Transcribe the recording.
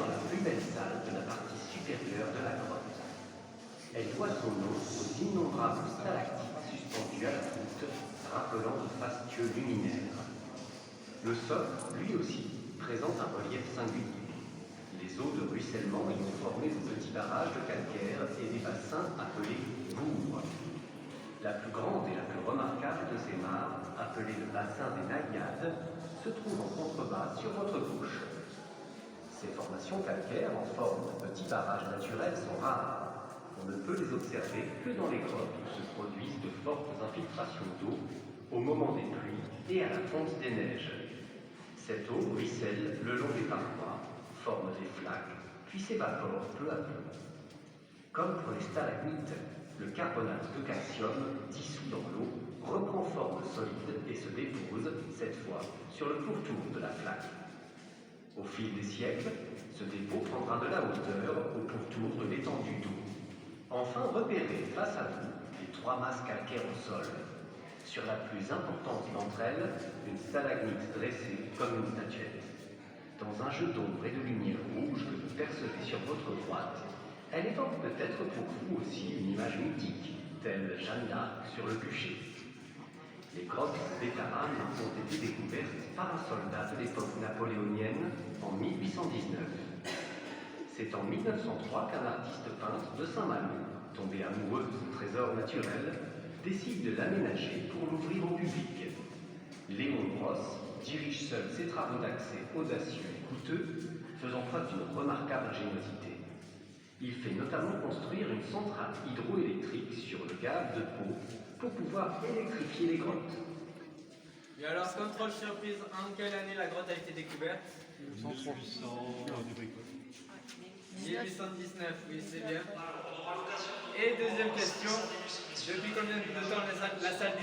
dans la plus belle salle de la partie supérieure de la grotte. Elle doit son nom aux innombrables stalactites suspendues à la voûte, rappelant de fastueux luminaires. Le sol, lui aussi, présente un relief singulier. Les eaux de ruissellement y ont formé de petits barrages de calcaire et des bassins appelés bourgs. La plus grande et la plus remarquable de ces mares, appelée le bassin des Naïades, se trouve en contrebas sur votre gauche. Ces formations calcaires en forme de petits barrages naturels sont rares. On ne peut les observer que dans les grottes où se produisent de fortes infiltrations d'eau au moment des pluies et à la fonte des neiges. Cette eau ruisselle le long des parois, forme des flaques, puis s'évapore peu à peu. Comme pour les stalagmites, le carbonate de calcium, dissous dans l'eau, reprend forme solide et se dépose, cette fois, sur le pourtour de la flaque. Au fil des siècles, ce dépôt prendra de la hauteur au pourtour de l'étendue d'eau. Enfin, repérez face à vous les trois masses calcaires au sol. Sur la plus importante d'entre elles, une stalagmite dressée comme une statuette. Dans un jeu d'ombre et de lumière rouge que vous percevez sur votre droite, elle évoque peut-être pour vous aussi une image mythique, telle Jeanne d'Arc sur le bûcher. Les grottes d'Étaram ont été découvertes par un soldat de l'époque napoléonienne en 1819. C'est en 1903 qu'un artiste peintre de Saint-Malo, tombé amoureux de ce trésor naturel, décide de l'aménager pour l'ouvrir au public. Léon Brosse dirige seul ses travaux d'accès audacieux et coûteux, faisant preuve d'une remarquable ingéniosité. Il fait notamment construire une centrale hydroélectrique sur le gave de Pau pour pouvoir électrifier les grottes. Et alors, contrôle surprise, en quelle année la grotte a été découverte? 1819, oui, c'est bien. Et deuxième question, depuis combien de temps la salle